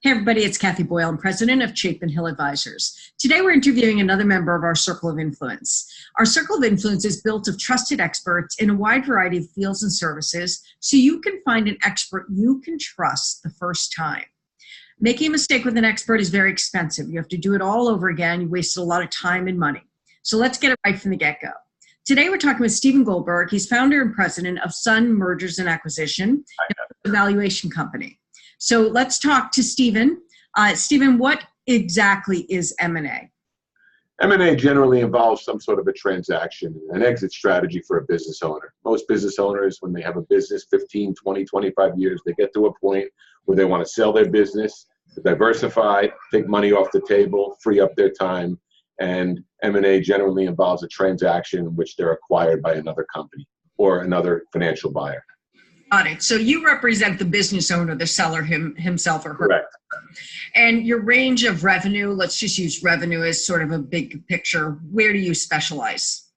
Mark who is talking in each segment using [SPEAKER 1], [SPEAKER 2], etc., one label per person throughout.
[SPEAKER 1] Hey everybody, it's Kathy Boyle. I'm president of Chapin Hill Advisors. Today we're interviewing another member of our Circle of Influence. Our Circle of Influence is built of trusted experts in a wide variety of fields and services so you can find an expert you can trust the first time. Making a mistake with an expert is very expensive. You have to do it all over again. You wasted a lot of time and money. So let's get it right from the get-go. Today we're talking with Stephen Goldberg. He's founder and president of Sun Mergers and Acquisition, a valuation company. So let's talk to Stephen. Stephen, what exactly is M&A?
[SPEAKER 2] M&A generally involves some sort of a transaction, an exit strategy for a business owner. Most business owners, when they have a business 15, 20, 25 years, they get to a point where they want to sell their business, diversify, take money off the table, free up their time, and M&A generally involves a transaction in which they're acquired by another company or another financial buyer.
[SPEAKER 1] Got it. So you represent the business owner, the seller himself or her.
[SPEAKER 2] Correct.
[SPEAKER 1] And your range of revenue, let's just use revenue as sort of a big picture. Where do you specialize?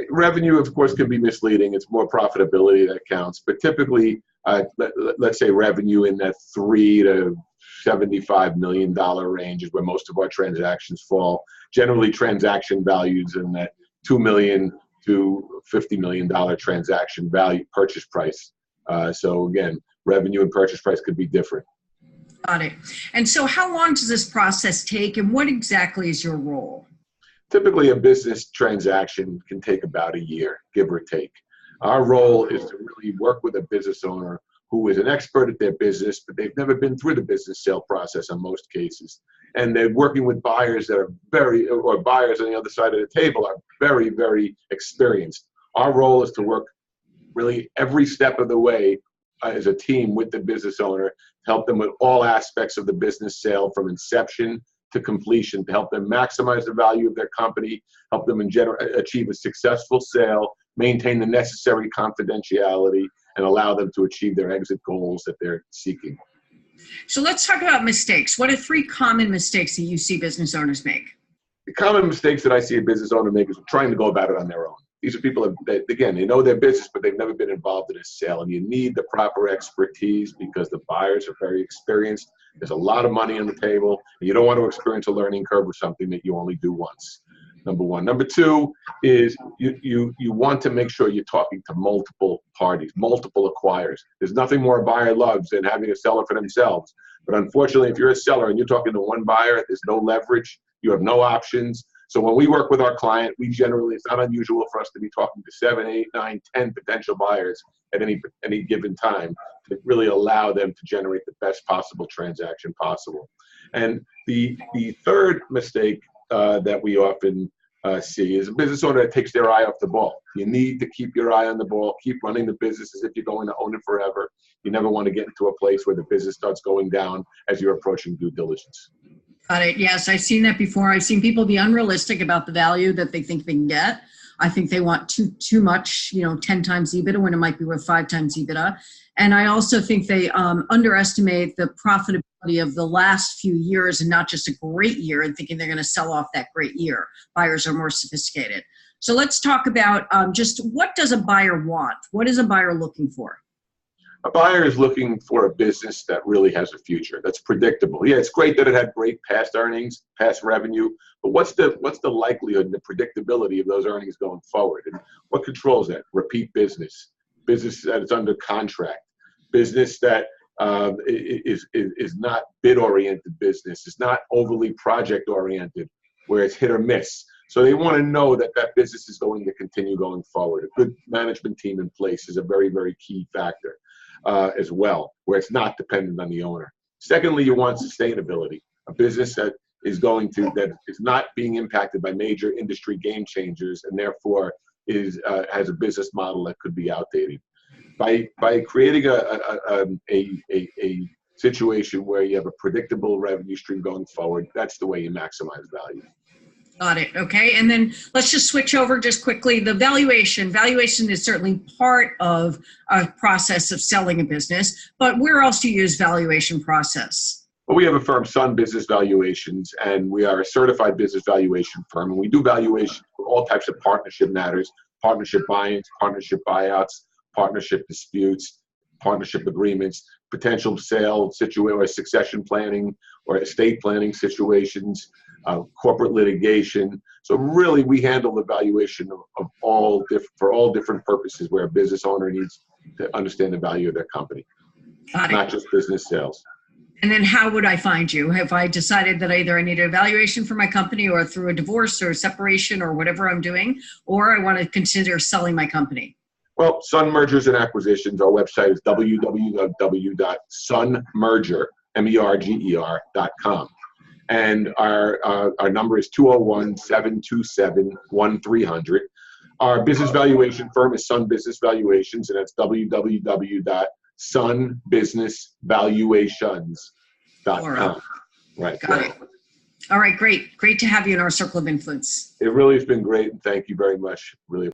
[SPEAKER 2] Revenue, of course, can be misleading. It's more profitability that counts. But typically, let's say revenue in that $3 to $75 million range is where most of our transactions fall. Generally, transaction values in that $2 million to $50 million transaction value purchase price. So again, revenue and purchase price could be different.
[SPEAKER 1] Got it. And so how long does this process take and what exactly is your role?
[SPEAKER 2] Typically a business transaction can take about a year, give or take. Our role is to really work with a business owner who is an expert at their business, but they've never been through the business sale process in most cases. And they're working with buyers that are buyers on the other side of the table are very, very experienced. Our role is to work really every step of the way as a team with the business owner to help them with all aspects of the business sale from inception to completion, to help them maximize the value of their company, help them achieve a successful sale, maintain the necessary confidentiality, and allow them to achieve their exit goals that they're seeking.
[SPEAKER 1] So let's talk about mistakes. What are 3 common mistakes that you see business owners make?
[SPEAKER 2] The common mistakes that I see a business owner make is trying to go about it on their own. These are people that, again, they know their business, but they've never been involved in a sale. And you need the proper expertise because the buyers are very experienced. There's a lot of money on the table, and you don't want to experience a learning curve with something that you only do once. Number one. Number two is you want to make sure you're talking to multiple parties, multiple acquirers. There's nothing more a buyer loves than having a seller for themselves. But unfortunately, if you're a seller and you're talking to one buyer, there's no leverage, you have no options. So when we work with our client, we generally, it's not unusual for us to be talking to 7, 8, 9, 10 potential buyers at any given time to really allow them to generate the best possible transaction possible. And the third mistake that we often see is a business owner that takes their eye off the ball. You need to keep your eye on the ball, keep running the business as if you're going to own it forever. You never want to get into a place where the business starts going down as you're approaching due diligence.
[SPEAKER 1] Got it. Yes, I've seen that before. I've seen people be unrealistic about the value that they think they can get. I think they want too much, 10 times EBITDA when it might be worth 5 times EBITDA. And I also think they underestimate the profitability of the last few years and not just a great year and thinking they're going to sell off that great year. Buyers are more sophisticated. So let's talk about just what does a buyer want? What is a buyer looking for?
[SPEAKER 2] A buyer is looking for a business that really has a future, that's predictable. Yeah, it's great that it had great past earnings, past revenue, but what's the likelihood and the predictability of those earnings going forward? And what controls that? Repeat business, business that is under contract, business that is not bid-oriented business, is not overly project-oriented, where it's hit or miss. So they want to know that that business is going to continue going forward. A good management team in place is a very, very key factor. As well, where it's not dependent on the owner. Secondly, you want sustainability, a business that is not being impacted by major industry game changers and therefore has a business model that could be outdated. By creating a situation where you have a predictable revenue stream going forward, that's the way you maximize value.
[SPEAKER 1] Got it. Okay. And then let's just switch over just quickly. The valuation. Valuation is certainly part of a process of selling a business, but where else do you use valuation process?
[SPEAKER 2] Well, we have a firm, Sun Business Valuations, and we are a certified business valuation firm. And we do valuation for all types of partnership matters, partnership buy-ins, partnership buyouts, partnership disputes, partnership agreements, potential sale situation or succession planning or estate planning situations, corporate litigation. So really, we handle the valuation of for all different purposes where a business owner needs to understand the value of their company, not just business sales.
[SPEAKER 1] And then how would I find you? Have I decided that either I need a valuation for my company or through a divorce or separation or whatever I'm doing, or I want to consider selling my company?
[SPEAKER 2] Well, Sun Mergers and Acquisitions, our website is www.sunmerger.com. And our number is 201-727-1300. Our business valuation firm is Sun Business Valuations, and that's www.sunbusinessvaluations.com. Right.
[SPEAKER 1] Got it. All right, great. Great to have you in our circle of influence.
[SPEAKER 2] It really has been great, and thank you very much. Really